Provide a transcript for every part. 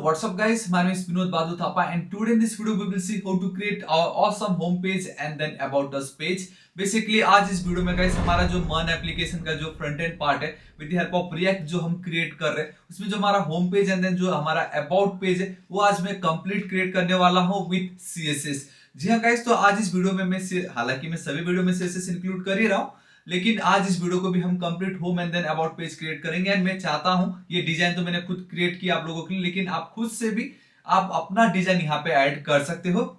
what's up guys, my name is Vinod Badhu Thapa and today in this video we will see how to create our awesome home page and then about us page. Basically आज इस video में guys हमारा जो मन application का जो front end part है with the help of react जो हम क्रिएट कर रहे हैं उसमें जो हमारा होम पेज एंड देन जो हमारा अबाउट पेज है वो आज मैं कंप्लीट क्रिएट करने वाला हूँ विद CSS। जी हाँ गाइस, तो आज इस वीडियो में मैं हालांकि मैं सभी वीडियो में CSS इंक्लूड कर ही रहा हूँ, लेकिन आज इस वीडियो को भी हम complete home and then about page create करेंगे। एंड मैं चाहता हूं ये डिजाइन तो मैंने खुद क्रिएट किया आप लोगों के लिए, लेकिन आप खुद से भी आप अपना डिजाइन यहाँ पे ऐड कर सकते हो।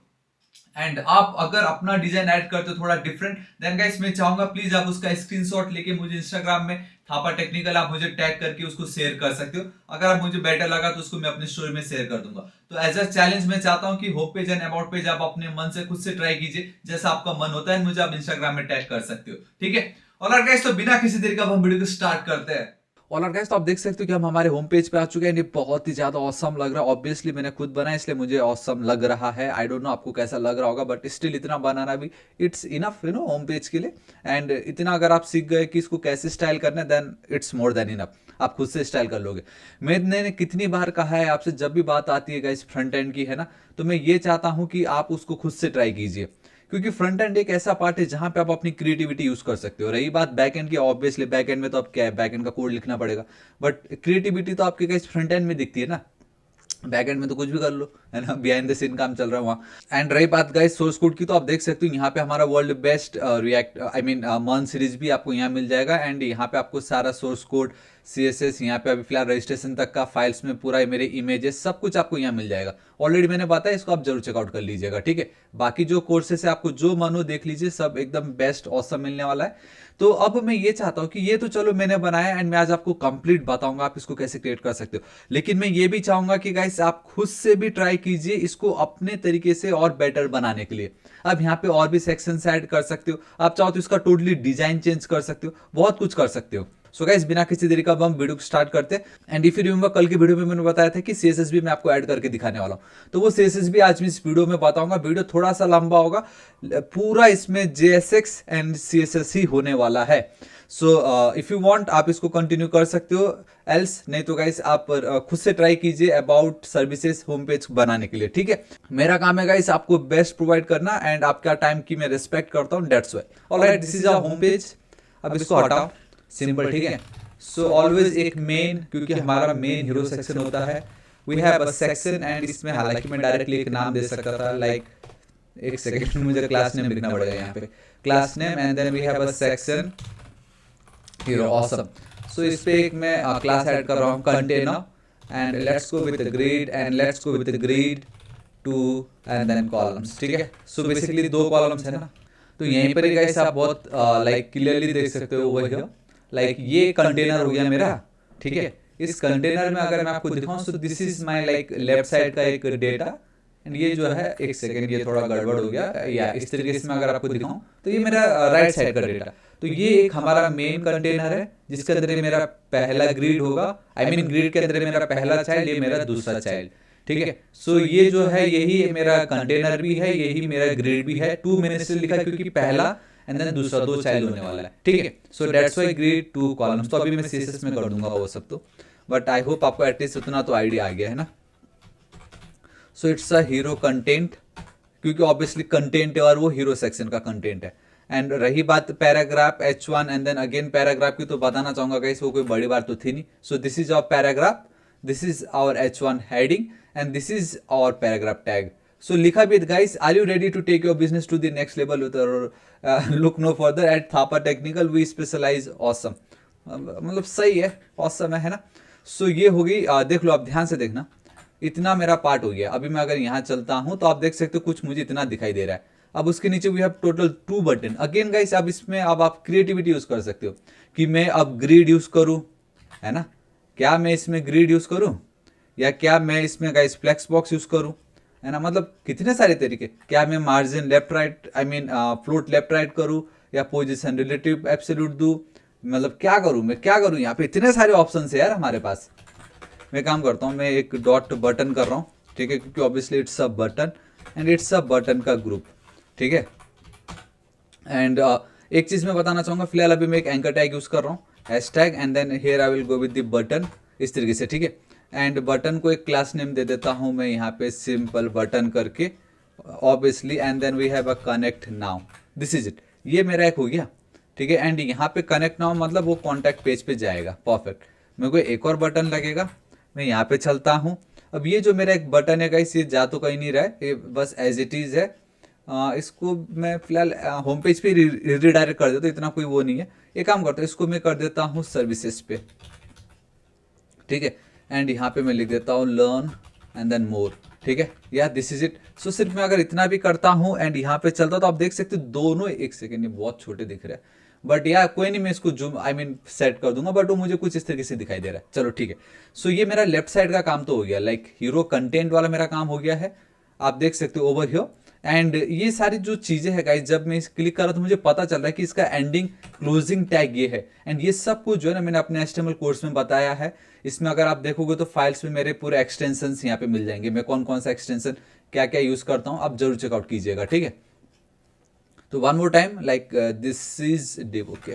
एंड आप अगर अपना डिजाइन ऐड करते हो थोड़ा डिफरेंट, देन गाइस मैं चाहूंगा प्लीज आप उसका स्क्रीनशॉट लेके मुझे इंस्टाग्राम में थापा टेक्निकल आप मुझे टैग करके उसको शेयर कर सकते हो। अगर आप मुझे बेटर लगा तो उसको मैं अपनी स्टोरी में शेयर कर दूंगा। तो एज अ चैलेंज मैं चाहता हूं कि home page and about page आप अपने मन से खुद से ट्राई कीजिए, जैसा आपका मन होता है मुझे आप इंस्टाग्राम में टैग कर सकते हो, ठीक है। और गाइस तो बिना किसी देरी का हम वीडियो को स्टार्ट करते हैं। और गाइस तो आप देख सकते हो कि हम हमारे होम पेज पे आ चुके हैं। ये बहुत ही ज्यादा ऑसम लग रहा है। ऑब्वियसली मैंने खुद बनाया इसलिए मुझे ऑसम लग रहा है। आई डोंट नो आपको कैसा लग रहा होगा, बट स्टिल इतना बनाना भी इट्स इनफ होम पेज के लिए। एंड इतना अगर आप सीख गए कि इसको कैसे स्टाइल करना है then it's more than enough, आप खुद से स्टाइल कर लोगे। मैंने कितनी बार कहा है आपसे, जब भी बात आती है गाइस फ्रंट एंड की है ना, तो मैं ये चाहता हूं कि आप उसको खुद से ट्राई कीजिए, क्योंकि फ्रंट एंड एक ऐसा पार्ट है जहां पे आप अपनी क्रिएटिविटी यूज कर सकते हो। रही बात बैक एंड की, ऑब्वियसली बैक एंड में तो आप क्या है, बैक एंड का कोड लिखना पड़ेगा, बट क्रिएटिविटी तो आपके गाइस फ्रंट एंड में दिखती है ना। बैक एंड में तो कुछ भी कर लो, है ना, बिहाइंड द सीन काम चल रहा है वहाँ। एंड रही बात गाइस सोर्स कोड की, तो आप देख सकते हो यहाँ पे हमारा world best react I mean मन सीरीज भी आपको यहाँ मिल जाएगा। एंड यहाँ पे आपको सारा सोर्स कोड CSS यहाँ पे अभी फिलहाल रजिस्ट्रेशन तक का फाइल्स में पूरा मेरे इमेजेस सब कुछ आपको यहाँ मिल जाएगा। ऑलरेडी मैंने बताया, इसको आप जरूर चेकआउट कर लीजिएगा, ठीक है। बाकी जो कोर्सेस है आपको जो मन हो देख लीजिए, सब एकदम बेस्ट ऑसम मिलने वाला है। तो अब मैं ये चाहता हूँ कि ये तो चलो मैंने बनाया एंड मैं आज आपको कंप्लीट बताऊंगा आप इसको कैसे क्रिएट कर सकते हो, लेकिन मैं ये भी चाहूंगा कि गाइस आप खुद से भी ट्राई कीजिए इसको अपने तरीके से और बेटर बनाने के लिए। अब यहाँ पे और भी सेक्शंस ऐड कर सकते हो, आप चाहो तो इसका टोटली डिजाइन चेंज कर सकते हो, बहुत कुछ कर सकते हो। सो गाइस बिना किसी देरी का अब हम वीडियो को स्टार्ट करते हैं। एंड इफ यू रिमेंबर कल की वीडियो में मैंने बताया था कि CSS भी मैं आपको ऐड करके दिखाने वाला हूँ, तो वो CSS भी आज मैं इस वीडियो में बताऊंगा। वीडियो थोड़ा सा लंबा होगा, पूरा इसमें JSX एंड CSS ही होने वाला है। सो इफ यू वांट आप इसको कंटिन्यू कर सकते हो, एल्स नहीं तो गाइस आप खुद से ट्राई कीजिए अबाउट सर्विसेज होम पेज बनाने के लिए, ठीक है। मेरा काम है गाइस आपको बेस्ट प्रोवाइड करना एंड आपका टाइम की मैं रिस्पेक्ट करता हूँ, that's why. Alright, this is our home page. अब इसको हटाओ, सिंपल, ठीक है। सो ऑलवेज एक मेन, क्योंकि हमारा मेन हीरो सेक्शन होता है, we have a section. And इसमें हालांकि मैं डायरेक्टली एक नाम दे सकता था, लाइक एक सेकंड मुझे क्लास नेम लिखना पड़ेगा यहाँ पे, class name and then we have a section hero, awesome. So इस पे एक मैं क्लास ऐड कर रहा हूँ container, and let's go with grid and let's go with grid 2 and then columns, ठीक है। सो बेसिकली 2 कॉलम्स है ना, तो यहीं पर ही गाइस आप बहुत लाइक क्लियरली देख सकते हो वही हो, लाइक ये कंटेनर हो गया मेरा, ठीक है। इस कंटेनर में अगर मैं आपको दिखाऊं, सो this is my like left side का एक डेटा, एंड ये जो है एक सेकेंड ये थोड़ा गड़बड़ हो गया, या इस तरीके से मैं अगर आपको दिखाऊं तो ये मेरा राइट साइड का डेटा। तो ये एक हमारा मेन कंटेनर है जिसके अंदर ये मेरा पहला ग्रिड होगा, आई मीन ग्रिड के अंदर मेरा पहला चाइल्ड, ये मेरा दूसरा चाइल्ड, ठीक है। सो ये जो है यही मेरा कंटेनर भी है, यही मेरा ग्रिड भी है। 2 मैंने इसलिए लिखा क्योंकि पहला एंड देन दूसरा 2 चाइल्ड होने वाला है, ठीक है। So that's why grid 2 columns. तो अभी मैं CSS में कर दूंगा वो सब, तो बट आई होप आपको एटलीस्ट उतना तो आइडिया आ गया है ना। So it's a hero content, क्योंकि ऑब्वियसली कंटेंट है और वो हीरो सेक्शन का कंटेंट है। एंड रही बात paragraph H1 and then again paragraph की, तो बताना चाहूंगा गाइस वो कोई बड़ी बात तो थी नहीं। So this is our paragraph, this is our H1 heading and this is our paragraph tag. So लिखा भी guys, are you ready to take your business to the next level, look no further at Thapa Technical, we specialise awesome. मतलब सही है, awesome है ना। सो ये होगी, देख लो आप ध्यान से देखना, इतना मेरा पार्ट हो गया। अभी मैं अगर यहाँ चलता हूं तो आप देख सकते हो कुछ मुझे इतना दिखाई दे रहा है। अब उसके नीचे we have total 2 button again guys. अब इसमें अब आप क्रिएटिविटी यूज कर सकते हो कि मैं अब ग्रिड यूज करूं, है ना, क्या मैं इसमें ग्रिड यूज करूं, या क्या मैं इसमें गाइस फ्लेक्स बॉक्स यूज करूं, है ना। मतलब कितने सारे तरीके, क्या मैं margin left right I mean float left right करूं, या पोजिशन रिलेटिव एब्सोल्यूट दूं, मतलब क्या करूं, मैं क्या करूं। यहाँ पे इतने सारे ऑप्शन है यार हमारे पास। मैं काम करता हूँ, मैं एक डॉट बटन कर रहा हूँ, ठीक है, क्योंकि obviously it's a button and it's a button का ग्रुप, ठीक है। एंड एक चीज मैं बताना चाहूंगा, फिलहाल अभी मैं एक एंकर टैग यूज कर रहा हूँ, hashtag and then here I will go with the button, इस तरीके से, ठीक है। एंड बटन को एक क्लास नेम दे देता हूँ मैं यहाँ पे सिंपल बटन करके obviously, and then we have a connect now, this is it, ये मेरा एक हो गया, ठीक है। एंड यहाँ पे कनेक्ट नाउ मतलब वो कॉन्टैक्ट पेज पे जाएगा, परफेक्ट। मेरे को एक और बटन लगेगा, मैं यहाँ पे चलता हूँ। अब ये जो मेरा एक बटन है गाइस, ये जा तो कहीं नहीं रहा है, ये बस एज इट इज़ है। इसको मैं फिलहाल होम पेज पे रिडायरेक्ट कर देता हूँ, इतना कोई वो नहीं है। एक काम करता हूँ, इसको मैं कर देता हूँ सर्विसेज पे, ठीक है। एंड यहाँ पे मैं लिख देता हूँ लर्न एंड देन मोर, ठीक है, या दिस इज इट। सो सिर्फ मैं अगर इतना भी करता हूँ एंड यहाँ पे चलता हूँ तो आप देख सकते हो दोनों, एक सेकेंड, ये बहुत छोटे दिख रहे हैं, बट या कोई नहीं, मैं इसको जूम सेट कर दूंगा, बट वो मुझे कुछ इस तरीके से दिखाई दे रहा है। चलो ठीक है। सो ये मेरा लेफ्ट साइड का काम तो हो गया, लाइक हीरो कंटेंट वाला मेरा काम हो गया है, आप देख सकते हो ओवर हियर। एंड ये सारी जो चीजें हैं गाइस, जब मैं क्लिक कर रहा तो मुझे पता चल रहा है कि इसका एंडिंग क्लोजिंग टैग ये है। एंड ये सब कुछ जो है ना मैंने अपने HTML कोर्स में बताया है। इसमें अगर आप देखोगे तो फाइल्स में मेरे पूरे एक्सटेंशन यहाँ पे मिल जाएंगे, मैं कौन कौन सा एक्सटेंशन क्या क्या यूज करता हूँ, आप जरूर चेकआउट कीजिएगा, ठीक है। तो one more time, like this is div, okay.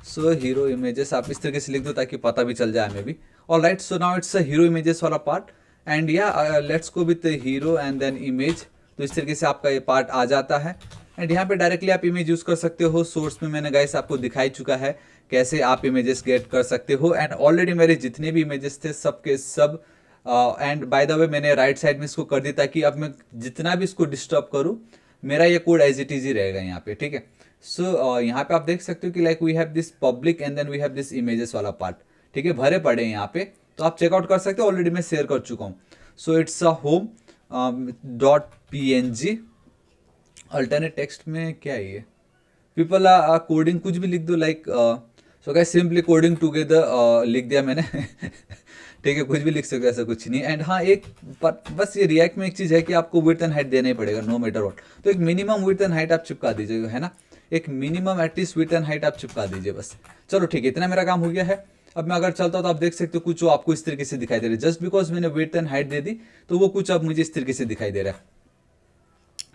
So hero images आप इस तरीके से लिख दो ताकि पता भी चल जाए हमें भी। All right, so now it's a hero images वाला पार्ट, एंड या let's go with hero and then image. तो इस तरीके से आपका ये पार्ट आ जाता है। एंड यहाँ पे डायरेक्टली आप इमेज यूज कर सकते हो। सोर्स में मैंने गाइस आपको दिखाई चुका है कैसे आप इमेजेस गेट कर सकते हो। एंड ऑलरेडी मेरे जितने भी इमेजेस थे सब के सब, एंड बाय द वे मैंने राइट साइड में इसको कर दिया ताकि अब मैं जितना भी इसको डिस्टर्ब करूँ मेरा ये कोड एज इट इज ही रहेगा यहाँ पे, ठीक है। सो यहाँ पे आप देख सकते हो कि like we have this public and then we have this images वाला पार्ट, ठीक है, भरे पड़े हैं यहाँ पे, तो आप चेकआउट कर सकते हो, ऑलरेडी मैं शेयर कर चुका हूँ। So it's a home dot PNG। Alternate text में क्या है ये, पीपल आर कोडिंग, कुछ भी लिख दो, like so guys simply coding together लिख दिया मैंने ठीक है, कुछ भी लिख सकते हो, ऐसा कुछ नहीं। एंड हाँ, एक बस ये रिएक्ट में एक चीज़ है कि आपको विड्थ एंड हाइट देना ही पड़ेगा नो मैटर व्हाट। तो एक मिनिमम विड्थ एंड हाइट आप चिपका दीजिएगा, है ना, एक minimum at least width and height आप चिपका दीजिए बस। चलो ठीक है, इतना मेरा काम हो गया है। अब मैं अगर चलता हूँ तो आप देख सकते हो कुछ वो आपको इस तरीके से दिखाई दे रहा है, जस्ट बिकॉज मैंने विड्थ एंड हाइट दे दी तो वो कुछ अब मुझे इस तरीके से दिखाई दे रहा है,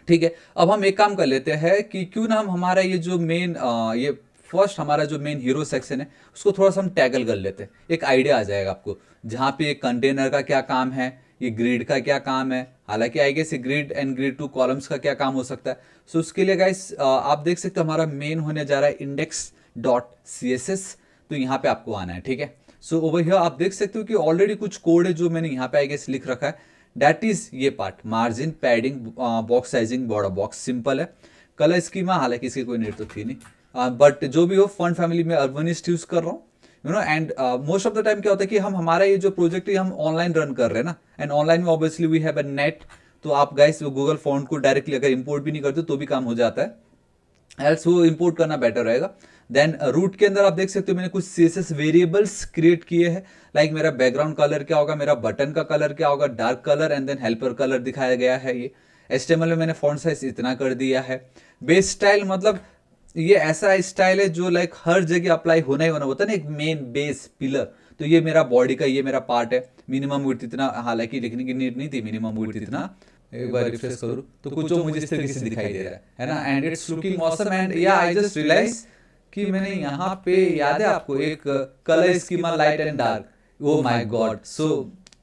ठीक है। अब हम एक काम कर लेते हैं कि क्यों ना हम हमारा ये जो मेन ये फर्स्ट हमारा जो मेन हीरो सेक्शन है उसको थोड़ा सा हम टैकल कर लेते हैं, एक आइडिया आ जाएगा आपको, जहाँ पे एक कंटेनर का क्या काम है, ये ग्रिड का क्या काम है, हालांकि I guess grid and grid two columns का क्या काम हो सकता है। सो उसके लिए गाइस आप देख सकते हो हमारा मेन होने जा रहा है index.css, तो यहाँ पे आपको आना है, ठीक है। सो ओवर हियर आप देख सकते हो कि ऑलरेडी कुछ कोड है जो मैंने यहाँ पे आई गेस लिख रखा है, दैट इज ये part, margin, padding, box sizing, border box, simple है। कलर स्कीमा हालांकि इसकी कोई नीड तो थी नहीं, बट जो भी हो फॉन्ट फैमिली में अर्बनिस्ट यूज कर रहा हूँ, you know. And most of the time क्या होता है कि हम हमारा ये जो प्रोजेक्ट है हम ऑनलाइन रन कर रहे हैं ना, एंड ऑनलाइन में obviously we have a net, तो आप गाइस गूगल फॉन्ट को डायरेक्टली अगर इंपोर्ट भी नहीं करते तो भी काम हो जाता है, एल्स वो इंपोर्ट करना बेटर रहेगा। देन रूट के अंदर आप देख सकते हो मैंने कुछ CSS वेरिएबल्स क्रिएट किए हैं, लाइक मेरा बैकग्राउंड कलर क्या होगा, मेरा बटन का कलर क्या होगा, dark colour, and then helper colour दिखाया गया है। ये HTML में मैंने फॉन्ट साइज इतना कर दिया है। बेस स्टाइल मतलब ये ऐसा स्टाइल है जो लाइक हर जगह अप्लाई होना ही होना होता है ना, एक मेन बेस पिलर। तो ये मेरा बॉडी का ये मेरा पार्ट है, मिनिमम विड्थ इतना, हालांकि लिखने की नीड नहीं थी मिनिमम विड्थ इतना, एक बार रिफ्रेश करूं तो कुछ वो मुझे इस तरीके से दिखाई दे रहा है ना, and it's looking awesome. And या आई जस्ट रियलाइज कि मैंने यहाँ पे, याद है आपको, एक colour schema light and dark, oh my god. So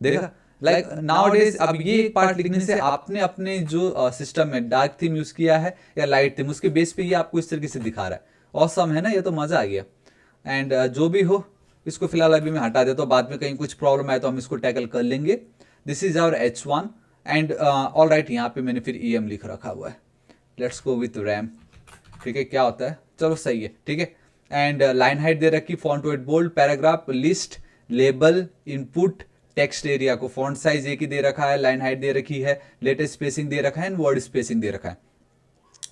देखा, लाइक नाउअडेज अब ये एक पार्ट लिखने से आपने अपने जो सिस्टम में डार्क थीम यूज किया है या लाइट थीम, उसके बेस पे ये आपको इस तरीके से दिखा रहा है, ऑसम है ना, ये तो मजा आ गया। एंड जो भी हो, इसको फिलहाल अभी मैं हटा देता हूँ, बाद में कहीं कुछ प्रॉब्लम आए तो हम इसको टैकल कर लेंगे। This is our H1 and all right, यहाँ पे मैंने फिर EM लिख रखा हुआ है, लेट्स गो विथ रैम, ठीक है, क्या होता है, चलो सही है, ठीक है। एंड लाइन हाइट दे रखी, font weight bold, paragraph, list, label, input, text area को फॉन्ट साइज एक ही दे रखा है, लाइन हाइट दे रखी है, लेटेस्ट स्पेसिंग दे रखा है, एंड वर्ड स्पेसिंग दे रखा है।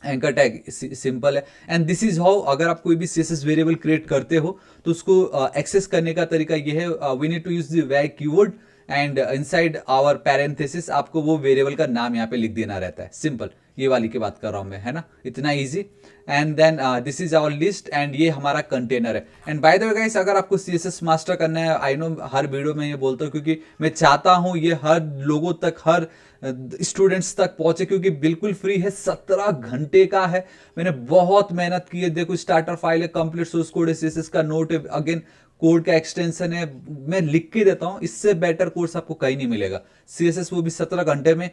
एंकर टैग सिंपल है, एंड दिस इज हाउ, अगर आप कोई भी CSS वेरिएबल क्रिएट करते हो तो उसको एक्सेस करने का तरीका ये है, we need to use the var keyword and inside our parenthesis आपको वो वेरिएबल का नाम यहाँ पे लिख देना रहता है, सिंपल, ये वाली की बात कर रहा हूँ मैं, है ना, इतना easy. And then this is our list, and ये हमारा कंटेनर है। And by the way guys, अगर आपको CSS मास्टर करना है, आई नो हर वीडियो में ये बोलता हूँ क्योंकि मैं चाहता हूँ ये हर लोगों तक, हर स्टूडेंट्स तक पहुंचे, क्योंकि बिल्कुल फ्री है, 17 घंटे का है, मैंने बहुत मेहनत की है। देखो स्टार्टर फाइल है, कंप्लीट सोर्स कोड है, CSS का नोट है, अगेन कोड का एक्सटेंशन है, मैं लिख के देता हूँ, इससे बेटर कोर्स आपको कहीं नहीं मिलेगा। CSS वो भी 17 घंटे में।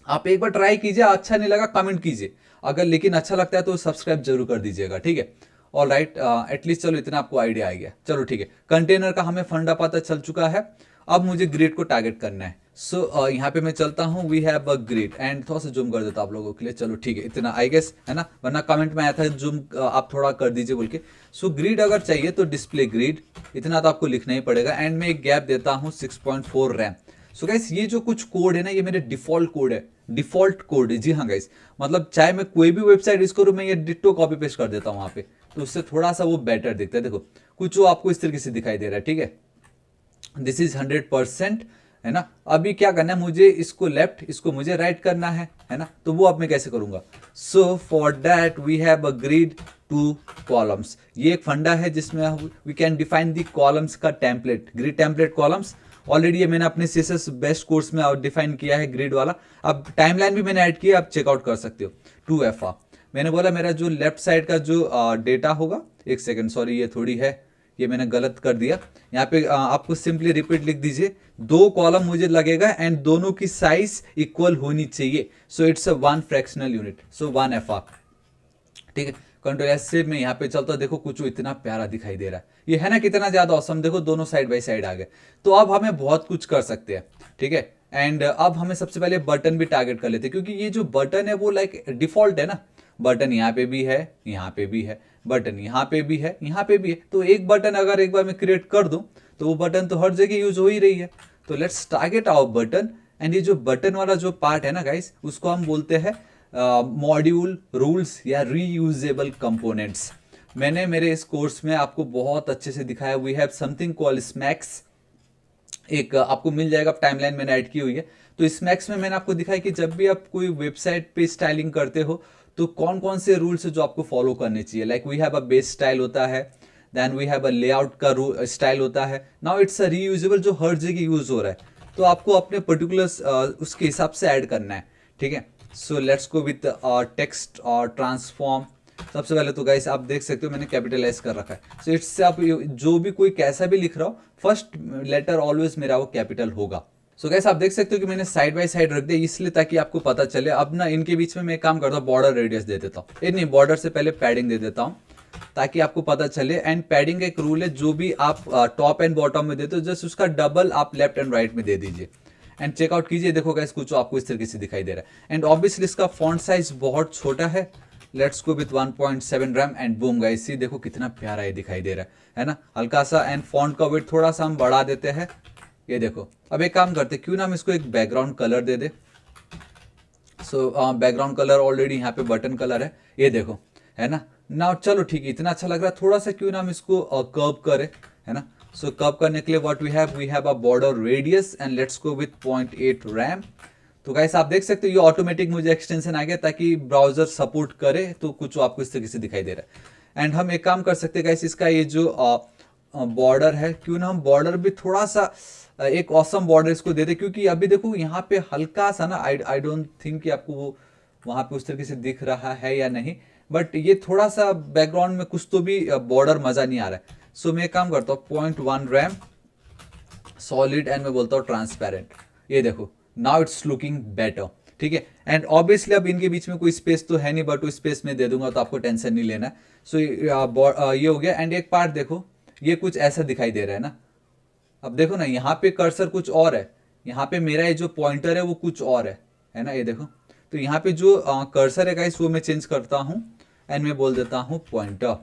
आप एक बार ट्राई कीजिए, अच्छा नहीं लगा कमेंट कीजिए, अगर लेकिन अच्छा लगता है तो सब्सक्राइब जरूर कर दीजिएगा, ठीक है। ऑल राइट, एटलीस्ट चलो इतना आपको आइडिया आ गया। चलो ठीक है, कंटेनर का हमें फंडा पता चल चुका है। अब मुझे ग्रिड को टारगेट करना है। सो यहाँ पे मैं चलता हूँ, we have a grid, and थोड़ा सा जूम कर देता हूँ आप लोगों के लिए। चलो ठीक है, इतना आई गेस है ना, वरना कमेंट में आया था जूम आप थोड़ा कर दीजिए बोल के। सो ग्रिड अगर चाहिए तो डिस्प्ले ग्रिड, इतना तो आपको लिखना ही पड़ेगा। एंड मैं एक गैप देता हूँ 6.4 रैम। सो गाइस ये जो कुछ कोड है ना, ये मेरे डिफॉल्ट कोड है, डिफॉल्ट कोड है, जी हाँ गाइस। मतलब चाहे मैं कोई भी वेबसाइट यूज करूँ, मैं ये डिट्टो कॉपी पेस्ट कर देता हूँ वहाँ पे, तो उससे थोड़ा सा वो बेटर दिखता है। देखो कुछ वो आपको इस तरीके से दिखाई दे रहा है, ठीक है। दिस इज 100%, है ना। अभी क्या करना है, मुझे इसको लेफ्ट, इसको मुझे राइट करना है ना। तो वो अब मैं कैसे करूंगा? So for that we have a grid two columns. ये एक फंडा है जिसमें we can define the columns का template, grid template columns. Already ये मैंने अपने CSS बेस्ट कोर्स में डिफाइन किया है ग्रिड वाला। अब टाइमलाइन भी मैंने ऐड किया, आप चेकआउट कर सकते हो। 2FR मैंने बोला, मेरा जो लेफ्ट साइड का जो डेटा होगा, एक सेकेंड सॉरी, ये थोड़ी है, ये मैंने गलत कर दिया। यहाँ पे आपको सिंपली रिपीट लिख दीजिए, 2 कॉलम मुझे लगेगा एंड दोनों की साइज इक्वल होनी चाहिए। सो it's a 1 fractional unit, so 1FR, ठीक है। कंट्रोल S से मैं यहाँ पे चलता, देखो कुछ इतना प्यारा दिखाई दे रहा है, ये है ना कितना ज्यादा औसम। देखो दोनों साइड बाय साइड आ गए। तो अब हमें बहुत कुछ कर सकते हैं, ठीक है। एंड अब हमें सबसे पहले बटन भी टारगेट कर लेते हैं, क्योंकि ये जो बटन है वो लाइक डिफॉल्ट है ना। बटन यहाँ पे भी है, यहाँ पे भी है, बटन यहाँ पे भी है, यहाँ पे भी है। तो एक बटन अगर एक बार मैं क्रिएट कर दूं, तो वो बटन तो हर जगह यूज हो ही रही है। तो let's target our button. And ये जो बटन वाला जो पार्ट है ना गाइस, उसको हम बोलते हैं मॉड्यूल रूल्स या रीयूजेबल कंपोनेंट्स। मैंने मेरे इस कोर्स में आपको बहुत अच्छे से दिखाया। We have something called SMACSS, एक आपको मिल जाएगा, टाइमलाइन मैंने ऐड की हुई है। तो स्मैक्स में मैंने आपको दिखाया कि जब भी आप कोई वेबसाइट पे स्टाइलिंग करते हो, तो कौन कौन से रूल्स है जो आपको फॉलो करने चाहिए। Like we have a base style होता है, then we have a layout का स्टाइल होता है। नाउ इट्स अ रीयूजेबल, जो हर जगह यूज हो रहा है, तो आपको अपने पर्टिकुलर उसके हिसाब से ऐड करना है, ठीक है। So let's go with text और ट्रांसफॉर्म। सबसे पहले तो गाइस आप देख सकते हो मैंने कैपिटलाइज कर रखा है। सो इससे आप जो भी कोई कैसा भी लिख रहा हो, फर्स्ट लेटर ऑलवेज मेरा वो कैपिटल होगा। सो गाइस आप देख सकते हो कि मैंने साइड बाय साइड रख दिया, इसलिए ताकि आपको पता चले। अब ना इनके बीच में मैं एक काम करता हूँ, बॉर्डर रेडियस दे देता हूँ। नहीं, बॉर्डर से पहले पैडिंग दे देता हूँ, ताकि आपको पता चले। एंड पैडिंग एक रूल है, जो भी आप टॉप एंड बॉटम में देते हो, जस्ट उसका डबल आप लेफ्ट एंड राइट में दे दीजिए। एंड चेकआउट कीजिए, देखो गाइस कुछ आपको इस तरीके से दिखाई दे रहा है। एंड ऑब्वियसली इसका फॉन्ट साइज बहुत छोटा है। Let's go with 1.7 rem and boom guys, see देखो कितना प्यारा ये दिखाई दे रहा है ना, हल्का सा। एंड फॉन्ट का वेट थोड़ा सा हम बढ़ा देते हैं, ये देखो। अब एक काम करते, क्यों ना हम इसको एक बैकग्राउंड कलर दे दे। सो बैकग्राउंड कलर ऑलरेडी यहाँ पे बटन कलर है, ये देखो, है ना। ना चलो ठीक है, इतना अच्छा लग रहा है। थोड़ा सा क्यों ना हम इसको कर्व करें, है ना। सो कर्व करने के लिए what we have a border radius and let's go with 0.8 rem. तो गाइस आप देख सकते हो ये ऑटोमेटिक मुझे एक्सटेंशन आ गया, ताकि ब्राउजर सपोर्ट करे। तो कुछ आपको इस तरीके से दिखाई दे रहा है। एंड हम एक काम कर सकते हैं गाइस, इसका ये जो बॉर्डर है, क्यों ना हम बॉर्डर भी थोड़ा सा एक ऑसम बॉर्डर इसको दे दे। क्योंकि अभी देखो यहाँ पे हल्का सा ना, आई डोंट थिंक कि आपको वो वहां पे उस तरीके से दिख रहा है या नहीं, बट ये थोड़ा सा बैकग्राउंड में कुछ तो भी बॉर्डर मजा नहीं आ रहा है। सो मैं एक काम करता हूँ, 0.1 रैम सॉलिड, एंड मैं बोलता हूँ ट्रांसपेरेंट। ये देखो नाउ इट्स लुकिंग बेटर, ठीक है। एंड ऑब्वियसली अब इनके बीच में कोई स्पेस तो है नहीं, बट वो स्पेस में दे दूंगा, तो आपको टेंशन नहीं लेना है। सो ये हो गया। एंड एक पार्ट देखो, ये कुछ ऐसा दिखाई दे रहा है ना। अब देखो ना, यहाँ पे कर्सर कुछ और है, यहाँ पे मेरा ये जो पॉइंटर है वो कुछ और है ना, ये देखो। तो यहाँ पे जो कर्सर है गाइस, वो मैं चेंज करता हूँ एंड मैं बोल देता हूँ पॉइंटर।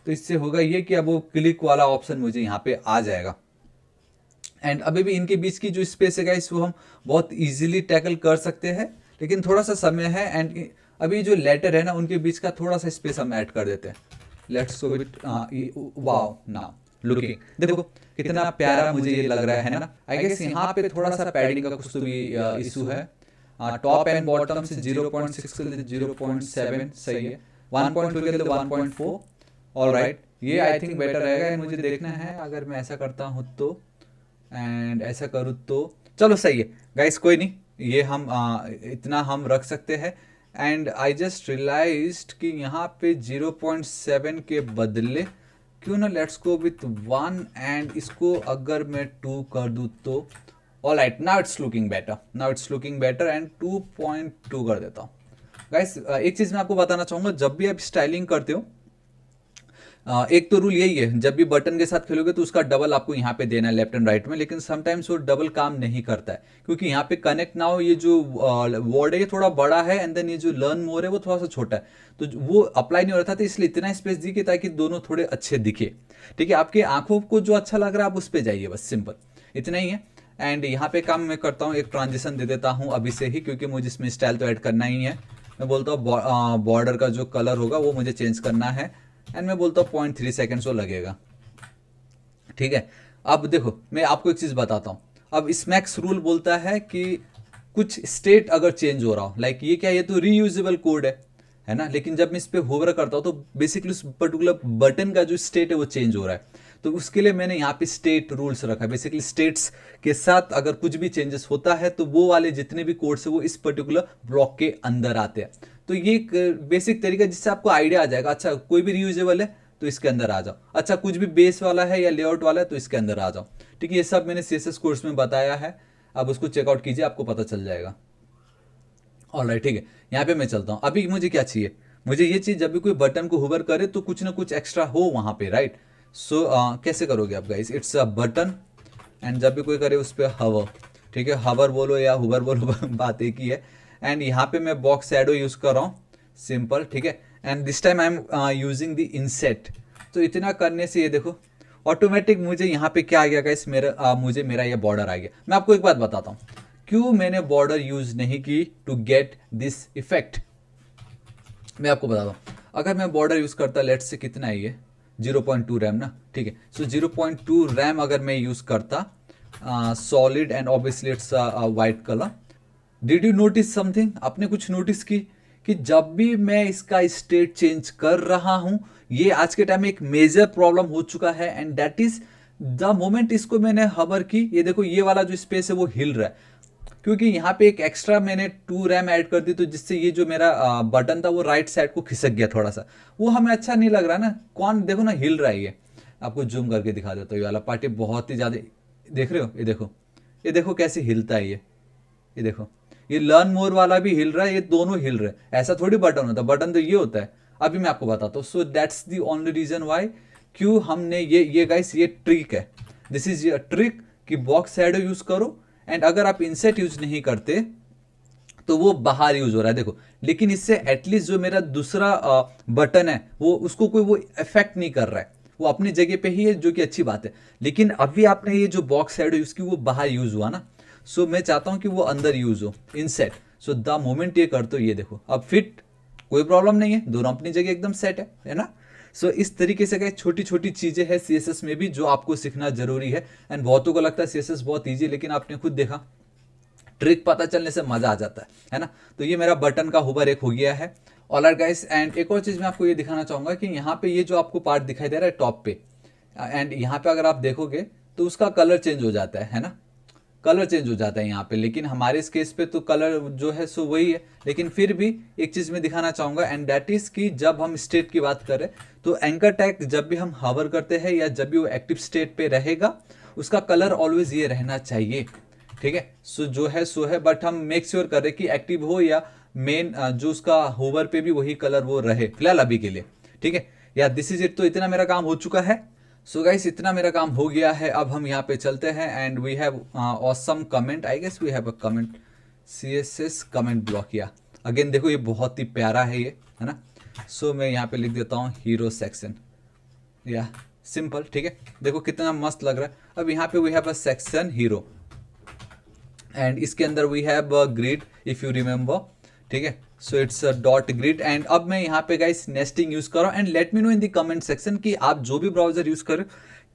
तो इससे होगा ये कि अब वो क्लिक वाला ऑप्शन मुझे यहाँ पे आ जाएगा। एंड अभी भी इनके बीच की जो स्पेस है गाइस, वो हम बहुत इजीली टैकल कर सकते हैं, लेकिन थोड़ा सा समय है। एंड अभी जो लेटर है ना, उनके बीच का थोड़ा सा स्पेस हम ऐड कर देते हैं। Let's go with wow now looking, देखो कितना प्यारा मुझे ये लग रहा है ना। आई गेस यहाँ पे थोड़ा सा पैडिंग का कुछ तो भी इशू है। टॉप एंड बॉटम से 0.6 के लिए 0.7 सही है, 1.2 के लिए 1.4। ऑल राइट, ये आई थिंक बेटर रहेगा। मुझे देखना है अगर मैं ऐसा करता हूँ तो, एंड ऐसा करूँ तो, चलो सही है गाइस, कोई नहीं, ये हम इतना हम रख सकते हैं। एंड आई जस्ट रियलाइज्ड कि यहाँ पे 0.7 के बदले क्यों ना लेट्स गो विथ 1 एंड इसको अगर मैं 2 कर दूँ तो alright, now it's looking better, now it's looking better and 2.2 कर देता हूँ। गाइस एक चीज़ मैं आपको बताना चाहूँगा, जब भी आप स्टाइलिंग करते हो एक तो रूल यही है, जब भी बटन के साथ खेलोगे तो उसका डबल आपको यहाँ पे देना है लेफ्ट एंड राइट में, लेकिन समटाइम्स वो डबल काम नहीं करता है क्योंकि यहाँ पे कनेक्ट नाउ ये जो वर्ड है ये थोड़ा बड़ा है एंड देन ये जो लर्न मोर है वो थोड़ा सा छोटा है, तो वो अप्लाई नहीं हो रहा था, तो इसलिए इतना स्पेस दी कि ताकि दोनों थोड़े अच्छे दिखे। ठीक है, आपके आंखों को जो अच्छा लग रहा है आप उस पर जाइए, बस सिंपल इतना ही है। एंड यहाँ पे काम मैं करता हूँ, एक ट्रांजिशन दे देता हूँ अभी से ही क्योंकि मुझे इसमें स्टाइल तो ऐड करना ही है। मैं बोलता हूँ बॉर्डर का जो कलर होगा वो मुझे चेंज करना है एंड मैं बोलता हूँ 0.3 सेकेंड्स वो लगेगा। ठीक है, अब देखो मैं आपको एक चीज़ बताता हूँ। अब स्मैक्स रूल बोलता है कि कुछ स्टेट अगर चेंज हो रहा हो, लाइक ये क्या, ये तो रीयूजेबल कोड है ना, लेकिन जब मैं इस पर होवर करता हूँ तो बेसिकली उस पर्टिकुलर बटन का जो स्टेट है वो चेंज हो रहा है, तो उसके लिए मैंने यहाँ पे स्टेट रूल्स रखा है। बेसिकली स्टेट्स के साथ अगर कुछ भी चेंजेस होता है तो वो वाले जितने भी कोड्स है वो इस पर्टिकुलर ब्लॉक के अंदर आते हैं। तो ये एक बेसिक तरीका जिससे आपको आइडिया आ जाएगा, अच्छा कोई भी रीयूजेबल है तो इसके अंदर आ जाओ, अच्छा कुछ भी बेस वाला है या लेआउट वाला है तो इसके अंदर आ जाओ। ठीक है, ये सब मैंने CSS कोर्स में बताया है, अब उसको चेकआउट कीजिए, आपको पता चल जाएगा। ऑलराइट, ठीक है, यहाँ पे मैं चलता हूँ। अभी मुझे क्या चाहिए, मुझे ये चीज़ जब भी कोई बटन को होवर करे तो कुछ ना कुछ एक्स्ट्रा हो वहाँ पे, राइट। सो कैसे करोगे आप guys, it's a button and जब भी कोई करे उस पर हवर, ठीक है, हवर बोलो या हुबर बोलो बात एक ही है। एंड यहाँ पे मैं बॉक्स शैडो यूज़ कर रहा हूँ, सिंपल, ठीक है। And this time I am using the inset. तो इतना करने से ये देखो ऑटोमेटिक मुझे यहाँ पे क्या आ गया गाइस, मुझे मेरा ये बॉर्डर आ गया। मैं आपको एक बात बताता हूँ क्यों मैंने बॉर्डर यूज नहीं की टू गेट दिस इफेक्ट, मैं आपको बताता हूँ। अगर मैं बॉर्डर यूज करता, लेट से कितना है ये 0.2 रैम ना, ठीक है, सो 0.2 रैम अगर मैं यूज करता solid and obviously it's white colour, did you notice something, आपने कुछ नोटिस की कि जब भी मैं इसका स्टेट चेंज कर रहा हूं, ये आज के टाइम में एक मेजर प्रॉब्लम हो चुका है and that is the moment इसको मैंने हवर की, ये देखो ये वाला जो स्पेस है वो हिल रहा है क्योंकि यहाँ पे एक एक्स्ट्रा मैंने 2 रैम ऐड कर दी, तो जिससे ये जो मेरा बटन था वो राइट साइड को खिसक गया थोड़ा सा, वो हमें अच्छा नहीं लग रहा ना। कौन देखो ना हिल रहा है ये, आपको जूम करके दिखा देता हूँ, ये वाला पार्टी बहुत ही ज़्यादा, देख रहे हो, ये देखो कैसे हिलता है ये देखो, ये लर्न मोर वाला भी हिल रहा है, ये दोनों हिल रहे हैं। ऐसा थोड़ी बटन होता है, बटन तो ये होता है। अभी मैं आपको बताता हूँ, so that's the only reason why क्यों हमने ये गाइस ये ट्रिक है, दिस इज ट्रिक कि बॉक्स शैडो यूज करो एंड अगर आप इनसेट यूज नहीं करते तो वो बाहर यूज हो रहा है देखो, लेकिन इससे एटलीस्ट जो मेरा दूसरा बटन है वो उसको कोई वो इफेक्ट नहीं कर रहा है, वो अपनी जगह पे ही है, जो कि अच्छी बात है। लेकिन अभी आपने ये जो बॉक्स शैडो यूज की वो बाहर यूज हुआ ना, सो मैं चाहता हूं कि वो अंदर यूज हो इनसेट। सो द मोमेंट ये करते हो ये देखो अब फिट, कोई प्रॉब्लम नहीं है, दोनों अपनी जगह एकदम सेट है ना। सो इस तरीके से क्या छोटी छोटी चीजें हैं CSS में भी जो आपको सीखना जरूरी है। एंड बहुतों को लगता है CSS बहुत ईजी, लेकिन आपने खुद देखा ट्रिक पता चलने से मजा आ जाता है ना। तो ये मेरा बटन का हुबर एक हो गया है। ऑलराइट गाइस, एंड एक और चीज मैं आपको ये दिखाना चाहूंगा कि यहाँ पे ये जो आपको पार्ट दिखाई दे रहा है टॉप पे, एंड यहाँ पे अगर आप देखोगे तो उसका कलर चेंज हो जाता है ना, कलर चेंज हो जाता है यहाँ पे, लेकिन हमारे इस केस पे तो कलर जो है सो वही है। लेकिन फिर भी एक चीज मैं दिखाना चाहूंगा एंड दैट इज कि जब हम स्टेट की बात करें तो एंकर टैग जब भी हम हवर करते हैं या जब भी वो एक्टिव स्टेट पे रहेगा उसका कलर ऑलवेज ये रहना चाहिए, ठीक है। सो जो है सो है, बट हम मेक श्योर करें कि एक्टिव हो या मेन जो उसका होवर पे भी वही कलर वो रहे फिलहाल अभी के लिए, ठीक है। या दिस इज इट, तो इतना मेरा काम हो चुका है। सो गाइस इतना मेरा काम हो गया है, अब हम यहाँ पे चलते हैं and we have awesome comment, I guess we have a comment CSS comment block, या अगेन देखो ये बहुत ही प्यारा है ये, है ना। सो मैं यहाँ पे लिख देता हूँ हीरो सेक्शन, या सिंपल, ठीक है, देखो कितना मस्त लग रहा है। अब यहाँ पे we have a section hero and इसके अंदर we have grid if you remember, ठीक है। So it's a dot grid and अब मैं यहाँ पे गाइस नेस्टिंग यूज कर रहा हूँ and let me know in the comment section कि आप जो भी ब्राउजर यूज करें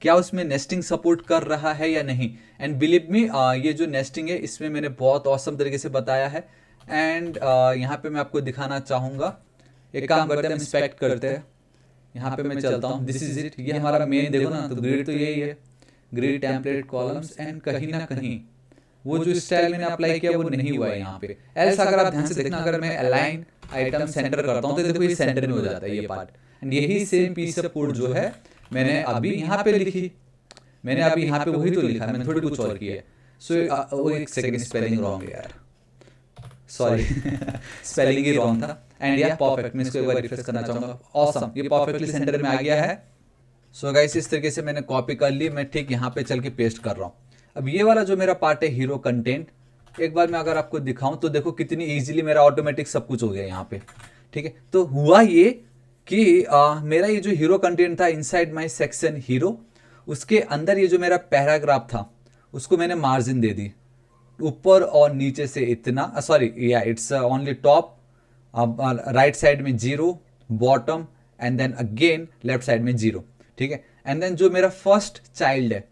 क्या उसमें नेस्टिंग सपोर्ट कर रहा है या नहीं। एंड बिलीव मी ये जो नेस्टिंग है इसमें मैंने बहुत औसम तरीके से बताया है। एंड यहाँ पे मैं आपको दिखाना चाहूँगा, एक काम करते हैं हम इंस्पेक्ट करते हैं, यहाँ पे मैं चलता हूँ, दिस इज इट, ये हमारा मेन देखो ना, तो ग्रिड तो यही है, ग्रिड टेम्पलेट कॉलम्स एंड कहीं ना कहीं वो जो स्टाइल मैंने अप्लाई किया वो नहीं हुआ है यहाँ पे। ऐसा अगर आप ध्यान से देखना, अगर मैं अलाइन आइटम सेंटर करता हूँ तो देखो ये सेंटर में हो जाता है ये पार्ट, एंड यही सेम पीस ऑफ कोड जो है मैंने अभी यहाँ पे लिखी, मैंने अभी यहाँ पे वही तो लिखा, मैंने थोड़ी कुछ और किया है। सो वो एक सेकंड, स्पेलिंग रॉन्ग है यार, सॉरी स्पेलिंग ही रॉन्ग था। एंड या परफेक्ट, मैं इसको एक बार रिफ्रेश करना चाहूँगा। ऑसम, ये परफेक्टली सेंटर में आ गया है। सो गाइस इस तरीके से मैंने कॉपी कर ली, मैं ठीक यहाँ पे चल के पेस्ट कर रहा हूँ। अब ये वाला जो मेरा पार्ट है हीरो कंटेंट, एक बार मैं अगर आपको दिखाऊं तो देखो कितनी इजीली मेरा ऑटोमेटिक सब कुछ हो गया यहाँ पे, ठीक है। तो हुआ ये कि मेरा ये जो हीरो कंटेंट था इनसाइड माय सेक्शन हीरो, उसके अंदर ये जो मेरा पैराग्राफ था उसको मैंने मार्जिन दे दी, ऊपर और नीचे से इतना, सॉरी या it's only top, right side में 0, bottom and then again left side में 0, ठीक है। एंड देन जो मेरा फर्स्ट चाइल्ड है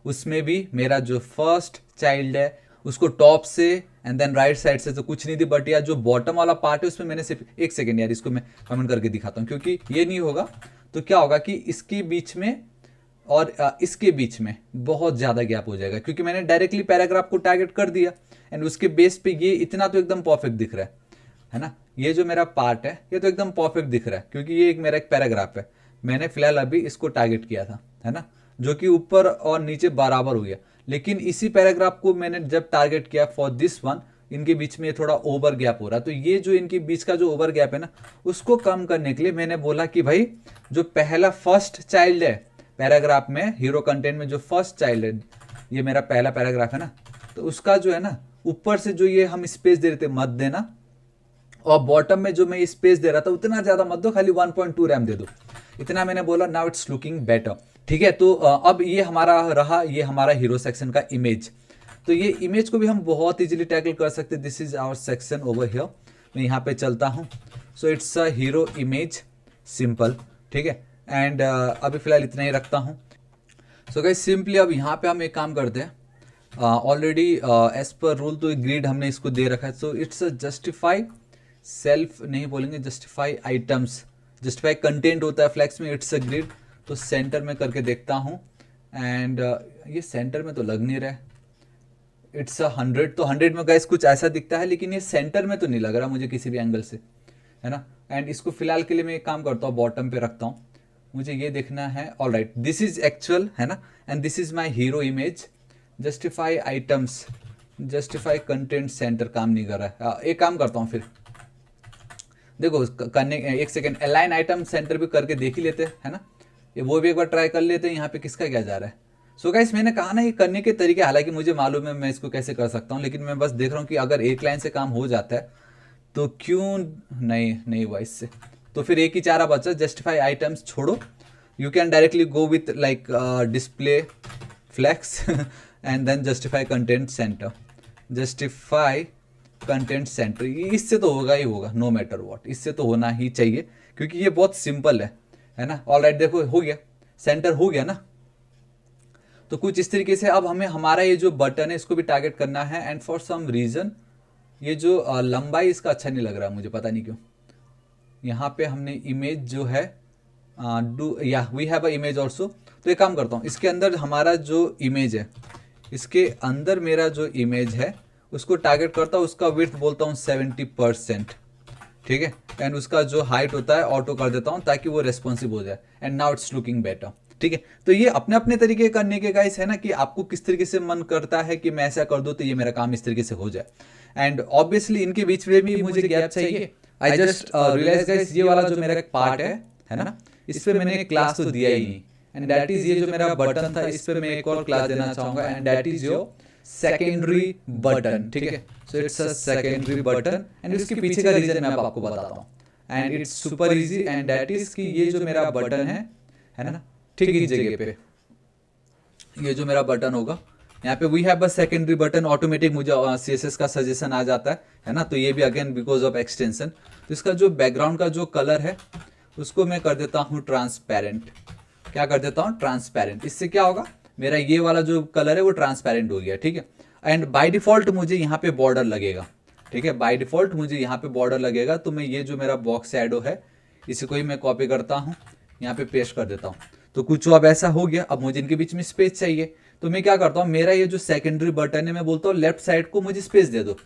उसमें भी मेरा जो फर्स्ट चाइल्ड है उसको टॉप से एंड देन राइट साइड से तो कुछ नहीं दी, बट यार जो बॉटम वाला पार्ट है उसमें मैंने सिर्फ, एक सेकेंड यार इसको मैं कमेंट करके दिखाता हूँ, क्योंकि ये नहीं होगा तो क्या होगा कि इसके बीच में और इसके बीच में बहुत ज़्यादा गैप हो जाएगा, क्योंकि मैंने डायरेक्टली पैराग्राफ को टारगेट कर दिया एंड उसके बेस पे ये इतना तो एकदम परफेक्ट दिख रहा है ना। ये जो मेरा पार्ट है ये तो एकदम परफेक्ट दिख रहा है, क्योंकि ये एक मेरा एक पैराग्राफ है, मैंने फिलहाल अभी इसको टारगेट किया था, है ना, जो कि ऊपर और नीचे बराबर हो गया। लेकिन इसी पैराग्राफ को मैंने जब टारगेट किया फॉर दिस वन, इनके बीच में थोड़ा ओवर गैप हो रहा है, तो ये जो इनके बीच का जो ओवर गैप है ना उसको कम करने के लिए मैंने बोला कि भाई जो पहला फर्स्ट चाइल्ड है पैराग्राफ में, हीरो कंटेंट में जो फर्स्ट चाइल्ड है, ये मेरा पहला पैराग्राफ है ना, तो उसका जो है ना ऊपर से जो ये हम स्पेस दे रहे थे मत देना, और बॉटम में जो मैं स्पेस दे रहा था उतना ज्यादा मत दो, खाली 1.2 रैम दे दो, इतना मैंने बोला। नाउ इट्स लुकिंग बेटर, ठीक है। तो अब ये हमारा रहा, ये हमारा हीरो सेक्शन का इमेज। तो ये इमेज को भी हम बहुत इजीली टैकल कर सकते हैं। This is our section over here, मैं यहाँ पे चलता हूँ। So it's a hero image, simple, ठीक है। एंड अभी फिलहाल इतना ही रखता हूँ। सो गाइस सिंपली अब यहाँ पे हम एक काम करते हैं, ऑलरेडी एज पर रूल तो ग्रिड हमने इसको दे रखा है। सो इट्स जस्टिफाई सेल्फ नहीं बोलेंगे, जस्टिफाई आइटम्स, जस्टिफाई कंटेंट होता है फ्लैक्स में, इट्स अ ग्रिड। तो सेंटर में करके देखता हूँ एंड ये सेंटर में तो लग नहीं रहा है, इट्स अ 100, तो 100 में गाइस कुछ ऐसा दिखता है, लेकिन ये सेंटर में तो नहीं लग रहा मुझे किसी भी एंगल से, है ना। एंड इसको फिलहाल के लिए मैं एक काम करता हूँ, बॉटम पे रखता हूँ, मुझे ये देखना है। All right, this is actual, है ना, and this is my hero image. Justify items, justify content centre काम नहीं कर रहा है। एक काम करता हूँ फिर, देखो करने, एक सेकेंड, अलाइन आइटम सेंटर भी करके देख ही लेते हैं, है ना, ये वो भी एक बार ट्राई कर लेते हैं। यहाँ पे किसका क्या जा रहा है। सो गाइस मैंने कहा ना ये करने के तरीके, हालांकि मुझे मालूम है मैं इसको कैसे कर सकता हूँ, लेकिन मैं बस देख रहा हूँ कि अगर एक लाइन से काम हो जाता है तो क्यों नहीं हुआ इससे। तो फिर एक ही चारा बचा, जस्टिफाई आइटम्स छोड़ो, you can directly go with like display flex and then justify content centre, justify content centre, इससे तो होगा ही होगा, नो मैटर व्हाट, इससे तो होना ही चाहिए, क्योंकि ये बहुत सिंपल है ना। ऑलराइट, देखो हो गया, सेंटर हो गया ना। तो कुछ इस तरीके से अब हमें हमारा ये जो बटन है इसको भी टारगेट करना है। एंड फॉर सम रीजन ये जो लंबाई इसका अच्छा नहीं लग रहा मुझे, पता नहीं क्यों। यहाँ पे हमने इमेज जो है डू या we have a image also, तो एक काम करता हूँ, इसके अंदर हमारा जो इमेज है, इसके अंदर मेरा जो इमेज है उसको टारगेट करता हूँ, उसका विड्थ बोलता हूँ 70%, ठीक है। एंड उसका जो हाइट होता है ऑटो कर देता हूँ ताकि वो रेस्पॉन्सिव हो जाए। And now it's looking better, ठीक है। तो ये अपने अपने तरीके करने के गाइस है ना, कि आपको किस तरीके से मन करता है कि मैं ऐसा कर दूं तो ये मेरा काम इस तरीके से हो जाए। एंड ऑब्वियसली इनके बीच में भी मुझे गैप चाहिए। आई जस्ट रियलाइज गाइस ये वाला जो मेरा पार्ट है ना, इस पे मैंने क्लास तो दिया ही नहीं, एंड दैट इज ये जो मेरा बटन था, इस पे मैं एक और क्लास देना चाहूंगा, and that is your secondary button, ठीक है। So it's a secondary button, and इसके पीछे का रीजन मैं आपको बताता हूँ, and it's super easy, and that is कि ये जो मेरा बटन है ना, ठीक इस जगह पे ये जो मेरा बटन होगा, यहाँ पे we have a secondary button, automatic मुझे CSS का सजेशन आ जाता है ना। तो ये भी अगेन बिकॉज ऑफ एक्सटेंशन। तो इसका जो बैकग्राउंड का जो कलर है उसको मैं कर देता हूँ ट्रांसपेरेंट। क्या कर देता हूँ? ट्रांसपेरेंट। इससे क्या होगा, मेरा ये वाला जो कलर है वो ट्रांसपेरेंट हो गया, ठीक है। एंड बाय डिफॉल्ट मुझे यहाँ पे बॉर्डर लगेगा, ठीक है, बाय डिफॉल्ट मुझे यहाँ पे बॉर्डर लगेगा। तो मैं ये जो मेरा बॉक्स शैडो है इसी को ही मैं कॉपी करता हूँ, यहाँ पे पेस्ट कर देता हूँ। तो कुछ अब ऐसा हो गया। अब मुझे इनके बीच में स्पेस चाहिए, तो मैं क्या करता हूँ, मेरा ये जो सेकेंडरी बटन है मैं बोलता हूँ लेफ्ट साइड को मुझे स्पेस दे दो।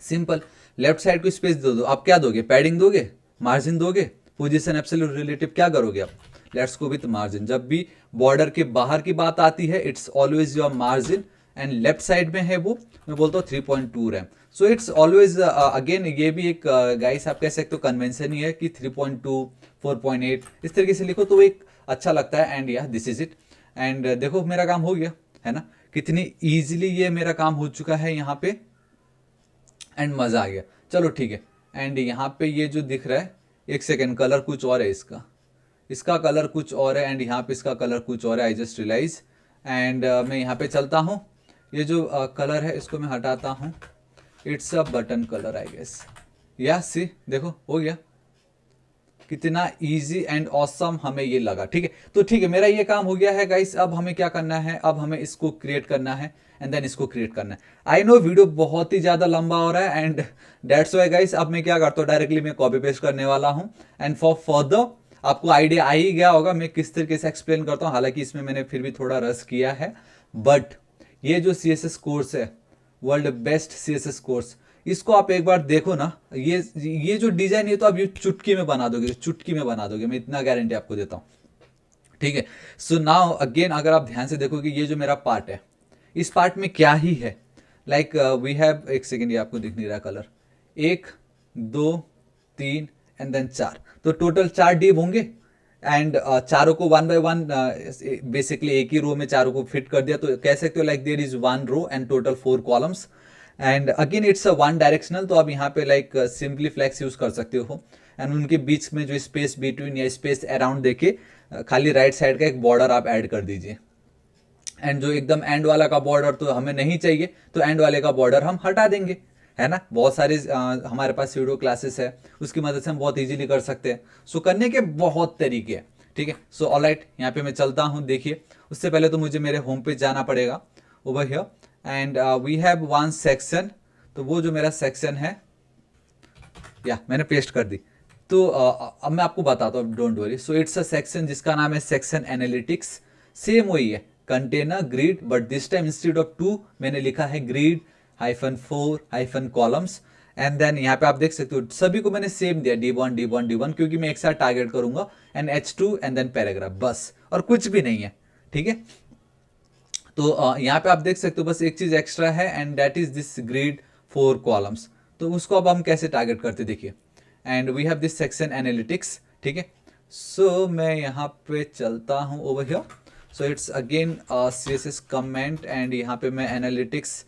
सिंपल, लेफ्ट साइड को स्पेस दे दो। आप क्या दोगे? पैडिंग दोगे, मार्जिन दोगे, पोजीशन एब्सोल्यूट रिलेटिव, क्या करोगे आप? Let's go with margin. जब भी बॉर्डर के बाहर की बात आती है it's always your margin, and left side में है वो मैं बोलता हूँ 3.2 RAM. So it's always again ये भी एक गाइस आप कह सकते हो कन्वेंशन ही है कि 3.2 4.8 इस तरीके से लिखो तो एक अच्छा लगता है। एंड या दिस इज इट। एंड देखो मेरा काम हो गया है ना, कितनी इजीली ये मेरा काम हो चुका है यहाँ पे, एंड मज़ा आ गया। चलो ठीक है। एंड यहाँ पे ये जो दिख रहा है, एक सेकेंड, कलर कुछ और है इसका, इसका कलर कुछ और है, एंड यहाँ पे इसका कलर कुछ और है, आई जस्ट रियलाइज। एंड मैं यहाँ पे चलता हूँ, ये जो कलर है इसको मैं हटाता हूँ, it's a button colour I guess. या सी देखो हो गया, कितना इजी एंड ऑसम हमें ये लगा। ठीक है, तो ठीक है, मेरा ये काम हो गया है गाइस। अब हमें क्या करना है, अब हमें इसको क्रिएट करना है एंड देन इसको क्रिएट करना है। आई नो वीडियो बहुत ही ज़्यादा लंबा हो रहा है एंड दैट्स वाई गाइस अब मैं क्या करता हूँ, डायरेक्टली मैं कॉपी पेस्ट करने वाला हूँ। एंड फॉर फर्दर आपको आइडिया आ ही गया होगा मैं किस तरीके से एक्सप्लेन करता हूँ, हालांकि इसमें मैंने फिर भी थोड़ा रस किया है। बट ये जो CSS कोर्स है, वर्ल्ड बेस्ट CSS कोर्स, इसको आप एक बार देखो ना, ये जो डिजाइन ये तो आप ये चुटकी में बना दोगे, चुटकी में बना दोगे, मैं इतना गारंटी आपको देता हूँ। ठीक है, सो नाउ अगेन अगर आप ध्यान से देखोगे ये जो मेरा पार्ट है, इस पार्ट में क्या ही है, लाइक वी हैव, एक सेकेंड ये आपको दिख नहीं रहा कलर, 1 2 3 एंड देन 4, तो टोटल 4 डिव होंगे। एंड चारों को 1 बाय 1 बेसिकली एक ही रो में चारों को फिट कर दिया, तो कह सकते हो like there is 1 row and total 4 columns. And again it's a 1 directional, तो आप यहाँ पे लाइक सिंपली फ्लैक्स यूज कर सकते हो। एंड उनके बीच में जो स्पेस बिटवीन या स्पेस अराउंड देके खाली राइट साइड का एक बॉर्डर आप ऐड कर दीजिए। एंड जो एकदम एंड वाला का बॉर्डर तो हमें नहीं चाहिए, तो एंड वाले का बॉर्डर हम हटा देंगे, है ना। बहुत सारे हमारे पास वीडियो क्लासेस है, उसकी मदद से हम बहुत इजीली कर सकते हैं। सो करने के बहुत तरीके हैं। ठीक है, सो ऑलराइट यहाँ पे मैं चलता हूँ। देखिए उससे पहले तो मुझे मेरे होम पेज जाना पड़ेगा, over here, and we have 1 section, तो वो जो मेरा सेक्शन है या मैंने पेस्ट कर दी, तो अब मैं आपको बताता हूँ, don't worry. So it's a section जिसका नाम है सेक्शन एनालिटिक्स। सेम वही है, container grid, but this time instead of 2 मैंने लिखा है ग्रिड -4 कॉलम्स। एंड देन यहाँ पे आप देख सकते हो सभी को मैंने सेम दिया, D1 D1 D1, क्योंकि मैं एक साथ टारगेट करूंगा, and H2 and then paragraph, बस और कुछ भी नहीं है। ठीक है, तो यहाँ पे आप देख सकते हो बस एक चीज एक्स्ट्रा है, and that is this grid 4 columns. तो उसको अब हम कैसे टारगेट करते देखिए, and we have this section analytics. ठीक है, सो मैं यहाँ पे चलता हूँ over here. So it's again CSS comment, and यहाँ पे मैं एनालिटिक्स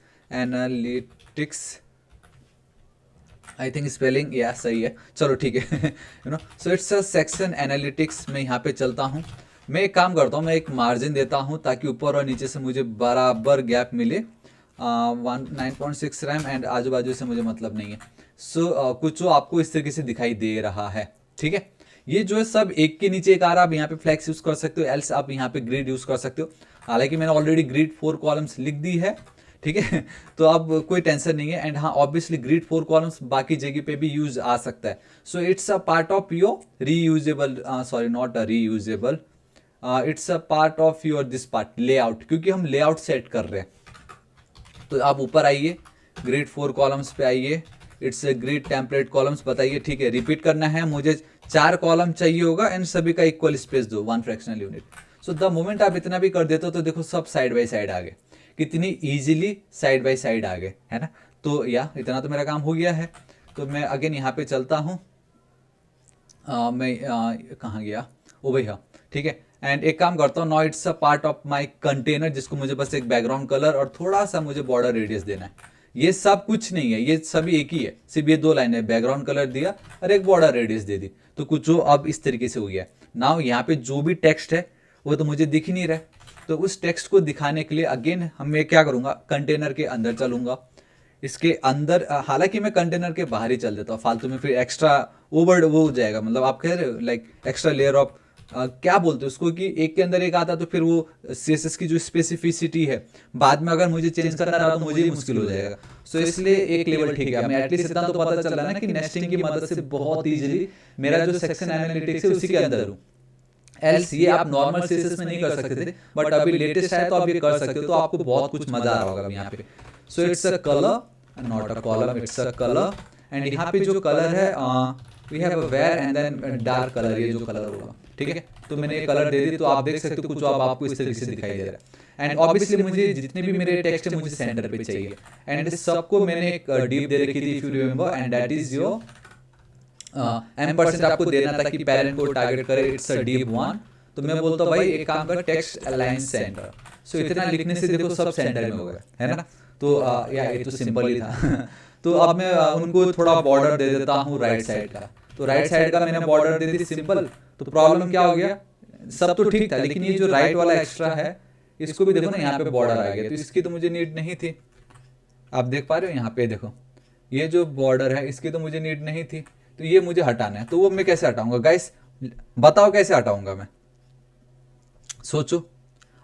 आई थिंक स्पेलिंग या सही है, चलो ठीक है you know. So it's a section analytics. मैं यहाँ पे चलता हूँ, मैं एक काम करता हूँ, मैं एक मार्जिन देता हूँ ताकि ऊपर और नीचे से मुझे बराबर गैप मिले। 9.6 रैम, एंड आजू बाजू से मुझे मतलब नहीं है। सो कुछ जो आपको इस तरीके से दिखाई दे रहा है। ठीक है, ये जो है सब एक के नीचे एक आ रहा, आप यहाँ पे फ्लैक्स यूज कर सकते हो, एल्स आप यहाँ पे ग्रिड यूज कर सकते हो। हालांकि मैंने ऑलरेडी ग्रिड 4 कॉलम्स लिख दी है। ठीक है तो अब कोई टेंशन नहीं है। एंड हाँ, ऑब्वियसली ग्रिड 4 कॉलम्स बाकी जगह पे भी यूज आ सकता है। So it's a part of your reusable, sorry not a reusable, it's a part of your this part layout, क्योंकि हम लेआउट सेट कर रहे हैं। तो आप ऊपर आइए, ग्रिड 4 कॉलम्स पे आइए, it's a grid template columns, बताइए। ठीक है, रिपीट करना है मुझे, 4 कॉलम चाहिए होगा, एंड सभी का इक्वल स्पेस दो, 1 fractional unit. So the moment आप इतना भी कर देते हो तो देखो सब साइड बाय साइड आ गए, कितनी इजीली साइड बाय साइड आ गए, है ना। तो या इतना तो मेरा काम हो गया है। तो मैं अगेन यहाँ पे चलता हूँ, मैं कहाँ गया, ओ भैया। ठीक है, एंड एक काम करता हूँ, now it's a part of my container, जिसको मुझे बस एक बैकग्राउंड कलर और थोड़ा सा मुझे बॉर्डर रेडियस देना है। ये सब कुछ नहीं है, ये सभी एक ही है, सिर्फ ये 2 लाइन है, बैकग्राउंड कलर दिया और एक बॉर्डर रेडियस दे दी, तो कुछ जो अब इस तरीके से हो गया। नाउ यहाँ पे जो भी टेक्स्ट है वो तो मुझे दिख ही नहीं रहा है, तो उस टेक्स्ट को दिखाने के लिए अगेन मैं क्या करूँगा, कंटेनर के अंदर चलूंगा। इसके अंदर हालांकि मैं कंटेनर के बाहर ही चल देता हूँ, फालतू में फिर एक्स्ट्रा ओवर वो हो जाएगा, मतलब आप कह रहे हो लाइक एक्स्ट्रा लेयर ऑफ क्या बोलते हैं उसको, कि एक के अंदर एक आता तो फिर वो CSS की जो स्पेसिफिसिटी है बाद में अगर मुझे चेंज करना रहा तो मुझे ही मुश्किल हो जाएगा। सो इसलिए एक लेवल ठीक है, हमें एटलीस्ट इतना तो पता चल रहा है ना कि नेस्टिंग की मदद से बहुत ईजिली मेरा जो सेक्शन एनालिटिक्स है उसी के अंदर हूँ। एल्स ये आप नॉर्मल CSS में नहीं कर सकते थे, बट अभी लेटेस्ट है तो आप ये कर सकते हो, तो आपको बहुत कुछ मजा आ रहा होगा यहाँ पे। So it's a colour not a column, it's a colour, and यहाँ पे जो कलर है we have a where and then dark colour, ये जो कलर होगा। ठीक है, तो मैंने ये कलर दे दी, तो आप देख सकते हो कुछ अब आपको इस तरीके से दिखाई दे रहा है। एंड ऑब्वियसली मुझे जितने भी मेरे टेक्स्ट है मुझे सेंटर पे चाहिए, एंड सबको मैंने एक डीप दे रखी थी if you remember, and that is your M% आपको देना था कि पेरेंट को टारगेट करे, इट्स अ डीप वन। तो मैं बोलता हूँ भाई एक काम कर, टेक्स्ट अलाइन सेंटर। सो इतना लिखने से देखो सब सेंटर में हो गया, है ना। तो यार ये तो सिंपल ही था। तो अब मैं उनको थोड़ा बॉर्डर दे देता हूँ राइट साइड का। तो राइट साइड का मैंने बॉर्डर दे दी सिंपल। तो प्रॉब्लम क्या हो गया, सब तो ठीक था, लेकिन ये जो राइट वाला एक्स्ट्रा है इसको भी देखो ना, यहाँ पे बॉर्डर आ गया, तो इसकी तो मुझे नीड नहीं थी। आप देख पा रहे हो यहाँ पे देखो, ये जो बॉर्डर है इसकी तो मुझे नीड नहीं थी, तो ये मुझे हटाना है। तो वो मैं कैसे हटाऊंगा गाइस, बताओ कैसे हटाऊंगा मैं, सोचो।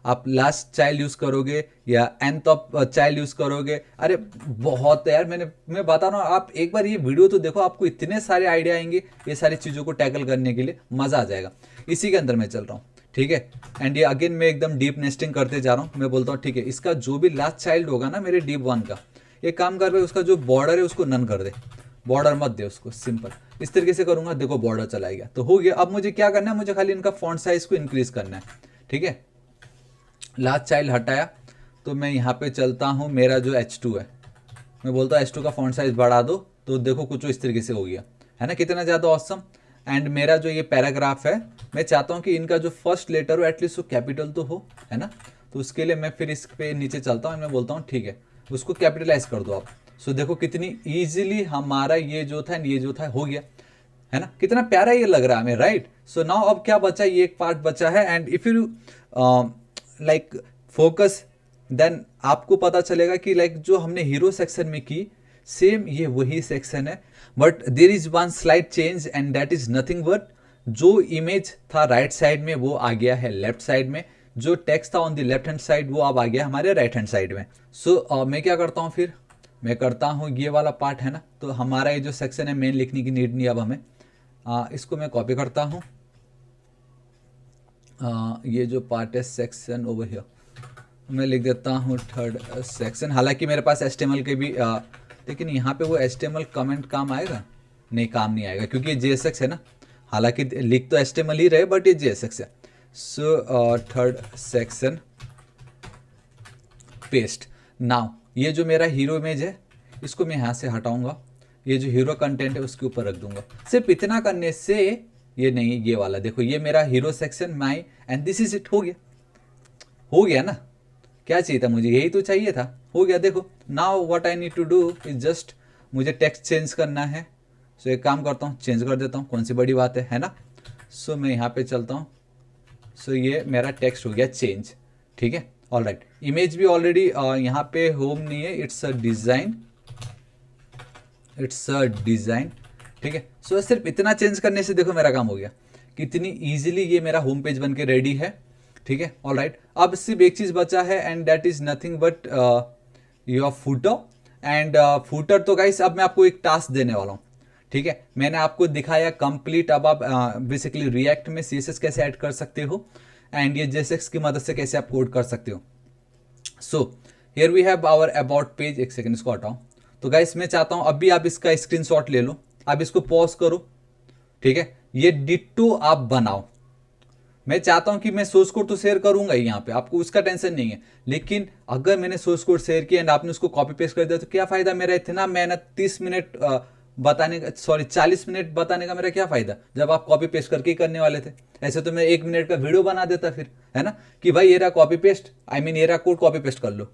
आप लास्ट चाइल्ड यूज करोगे या nth चाइल्ड यूज करोगे? अरे बहुत है यार, मैं बता रहा हूँ, आप एक बार ये वीडियो तो देखो, आपको इतने सारे आइडिया आएंगे ये सारी चीज़ों को टैकल करने के लिए, मज़ा आ जाएगा। इसी के अंदर मैं चल रहा हूँ, ठीक है। एंड ये अगेन मैं एकदम डीप नेस्टिंग करते जा रहा हूँ। मैं बोलता हूँ ठीक है, इसका जो भी लास्ट चाइल्ड होगा ना मेरे डीप वन का, एक काम कर भाई, उसका जो बॉर्डर है उसको नन कर दे, बॉर्डर मत दे उसको, सिंपल इस तरीके से करूंगा, देखो बॉर्डर चला गया। तो हो गया। अब मुझे क्या करना है, मुझे खाली इनका फॉन्ट साइज को इंक्रीज करना है, ठीक है। लास्ट चाइल्ड हटाया, तो मैं यहाँ पे चलता हूँ, मेरा जो H2 है, मैं बोलता हूँ H2 का फॉन्ट साइज बढ़ा दो, तो देखो कुछ इस तरीके से हो गया, है ना, कितना ज़्यादा ऑसम। एंड मेरा जो ये पैराग्राफ है, मैं चाहता हूँ कि इनका जो फर्स्ट लेटर हो एटलीस्ट वो कैपिटल तो हो, है ना। तो उसके लिए मैं फिर इस पे नीचे चलता हूँ, मैं बोलता हूँ ठीक है उसको कैपिटलाइज कर दो आप। सो देखो कितनी ईजिली हमारा ये जो था हो गया, है ना, कितना प्यारा ये लग रहा है हमें, राइट। सो नाउ अब क्या बचा, ये एक पार्ट बचा है। And if you like focus, then आपको पता चलेगा कि लाइक जो हमने हीरो सेक्शन में की सेम ये वही सेक्शन है, but there is one slight change, and that is nothing but जो इमेज था राइट साइड में वो आ गया है लेफ्ट साइड में, जो टेक्स्ट था on the left hand side वो अब आ गया हमारे राइट हैंड साइड में। सो मैं क्या करता हूँ फिर, मैं करता हूँ ये वाला पार्ट है ना, तो हमारा ये जो सेक्शन है मेन लिखने की नीड नहीं अब हमें, इसको मैं कॉपी करता हूँ। ये जो पार्ट है सेक्शन ओवर हियर, मैं लिख देता हूँ थर्ड सेक्शन। हालांकि मेरे पास HTML के भी लेकिन यहाँ पे वो HTML कमेंट काम आएगा? नहीं, काम नहीं आएगा क्योंकि ये JSX है ना। हालांकि लिख तो HTML ही रहे बट ये JSX है। So third section paste. Now ये जो मेरा हीरो इमेज है इसको मैं यहाँ से हटाऊंगा, ये जो हीरो कंटेंट है उसके ऊपर रख दूंगा। सिर्फ इतना करने से, ये नहीं ये वाला देखो, ये मेरा hero section my and this is it, हो गया ना। क्या चाहिए था मुझे, यही तो चाहिए था, हो गया। देखो now what I need to do is just मुझे टेक्स्ट चेंज करना है। सो एक काम करता हूँ, चेंज कर देता हूँ, कौन सी बड़ी बात है ना। सो मैं यहाँ पे चलता हूँ। सो ये मेरा टेक्स्ट हो गया चेंज, ठीक है। ऑल राइट, इमेज भी ऑलरेडी यहाँ पे होम नहीं है, इट्स अ डिज़ाइन, ठीक है। सो सिर्फ इतना चेंज करने से देखो मेरा काम हो गया, कितनी इजीली ये मेरा होम पेज बन के रेडी है, ठीक है। ऑल राइट, अब सिर्फ एक चीज़ बचा है and that is nothing but your footer. And footer तो गाइस अब मैं आपको एक टास्क देने वाला हूँ, ठीक है। मैंने आपको दिखाया कंप्लीट, अब आप बेसिकली रिएक्ट में CSS कैसे ऐड कर सकते हो एंड ये JSX की मदद से कैसे आप कोड कर सकते हो। So here we have our about page. एक सेकंड इसको हटाओ। तो गाइस मैं चाहता हूँ अभी आप इसका स्क्रीनशॉट ले लो, आप इसको पॉज करो, ठीक है। ये डिट्टो आप बनाओ। मैं चाहता हूं कि मैं सोर्स कोड तो शेयर करूंगा ही, यहाँ पे आपको उसका टेंशन नहीं है, लेकिन अगर मैंने सोर्स कोड शेयर किया एंड आपने उसको कॉपी पेस्ट कर दिया तो क्या फायदा मेरा इतना मेहनत 30 मिनट बताने का, सॉरी 40 मिनट बताने का मेरा क्या फायदा, जब आप कॉपी पेस्ट करके ही करने वाले थे। ऐसे तो मैं 1 मिनट का वीडियो बना देता फिर, है ना, कि भाई ये रहा कॉपी पेस्ट, ये रहा कोड, कॉपी पेस्ट कर लो।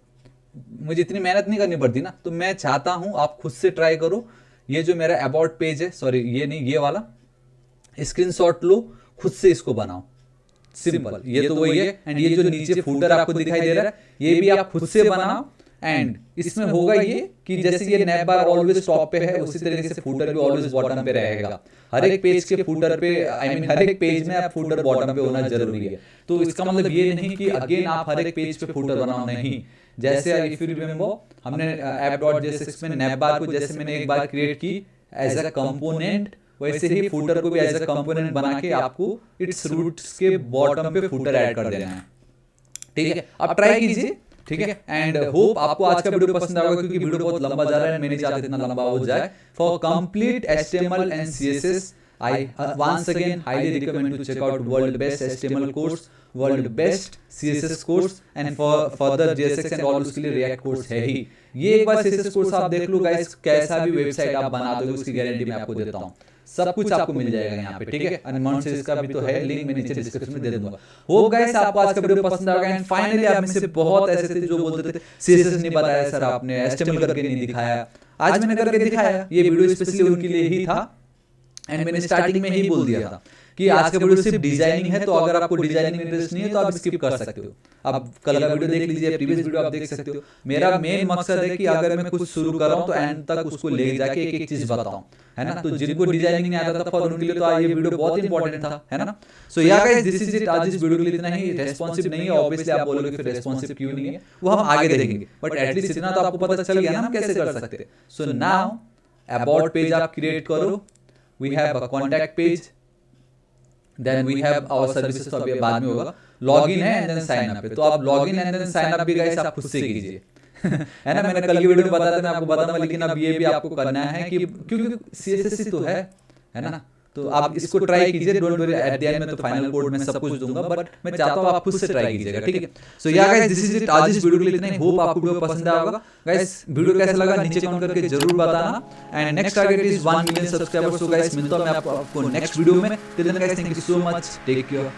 मुझे इतनी मेहनत नहीं करनी पड़ती ना। तो मैं चाहता हूं आप खुद से ट्राई करो। ये जो मेरा अबाउट पेज है, सॉरी ये नहीं, ये वाला स्क्रीनशॉट लो, खुद से इसको बनाओ, सिंपल। ये तो वही है। एंड ये जो नीचे फूटर आपको दिखाई दे रहा है ये भी आप खुद से बनाओ। एंड इसमें होगा ये कि जैसे ये नैप बार ऑलवेज टॉप पे है, उसी तरीके से फूटर भी ऑलवेज बॉटम पे रहेगा। हर एक पेज के फूटर पे, हर एक पेज में आप फूटर बॉटम पे होना जरूरी है। तो इसका मतलब ये नहीं कि अगेन आप हर एक पेज पे फूटर बनाओ, नहीं। जैसे इफ यू रिमेंबर हमने app.jsx में नैप बार को जैसे मैंने एक बार क्रिएट की एज अ कंपोनेंट, वैसे ही फूटर को भी एज अ कंपोनेंट बना के आपको इट्स रूट्स के बॉटम पे फूटर ऐड कर देना है, ठीक है। अब ट्राई कीजिए, ठीक है। एंड होप आपको आज का वीडियो पसंद आएगा, क्योंकि वीडियो बहुत लंबा जा रहा है, मैं नहीं चाहता इतना लंबा हो जाए। For complete HTML and CSS I once again highly recommend to check out world best HTML course, world best CSS course and for further JSX and all उसके लिए React course है ही। ये एक बार CSS course आप देख लो guys, कैसा भी website आप बना दोगे उसकी गारंटी मैं आपको देता हूँ। सब कुछ आपको मिल जाएगा यहाँ पे, ठीक है। अनमोन सीरीज का भी तो है, लिंक मैं नीचे डिस्क्रिप्शन में दे दूंगा। होप गाइस आपको आज का वीडियो पसंद आएगा। एंड फाइनली आप में से बहुत ऐसे थे जो बोलते थे CSS नहीं बताया सर आपने, HTML करके नहीं दिखाया। आज मैंने करके दिखाया, ये वीडियो स्पेशली उनके लिए ही था। एंड मैंने स्टार्टिंग में ही बोल दिया था कि आज का वीडियो सिर्फ डिजाइनिंग है, तो अगर आपको डिजाइनिंग में इंटरेस्ट नहीं है तो आप स्किप कर सकते हो। अब कल का वीडियो देख लीजिए, प्रीवियस वीडियो आप देख सकते हो। मेरा मेन मकसद है कि अगर मैं कुछ शुरू कर रहा हूँ तो एंड तक उसको ले जाके एक एक चीज बताऊं, है ना। तो जिनको डिजाइनिंग नहीं आता था फॉर उनके लिए तो ये वीडियो बहुत इंपॉर्टेंट था, है ना। सो या गाइस दिस इज इट, आज इस वीडियो के लिए इतना ही। रेस्पॉन्सिव नहीं है, ऑब्वियसली आप बोलोगे फिर रेस्पॉन्सिव क्यों नहीं है, वो हम आगे देखेंगे, बट एटलीस्ट इतना तो आपको पता चल गया ना हम कैसे कर सकते हैं। सो नाउ अबाउट पेज आप क्रिएट करो, we have a contact page, then we have our services, तो अभी बाद में होगा। लॉगिन है एंड देन साइन अप है, तो आप login and then sign up भी गाइस आप खुद से कीजिए है ना। मैंने कल की वीडियो में बताया था, मैं आपको बताऊंगा, लेकिन अब ये भी आपको करना है कि क्योंकि CSS ही तो है ना। तो आप इसको ट्राई कीजिए, don't worry, at the end में तो फाइनल कोड में सब कुछ दूंगा, बट मैं चाहता हूं आप खुद से ट्राई कीजिएगा, ठीक है। सो या गाइस दिस इज इट, आज इस वीडियो के लिए इतना ही। होप आपको वीडियो पसंद आया होगा। गाइस वीडियो कैसा लगा नीचे कमेंट करके जरूर बताना। And next target is 1 million subscribers. So guys मिलता हूं मैं आपको नेक्स्ट वीडियो में। Till then guys, thank you so much, take care.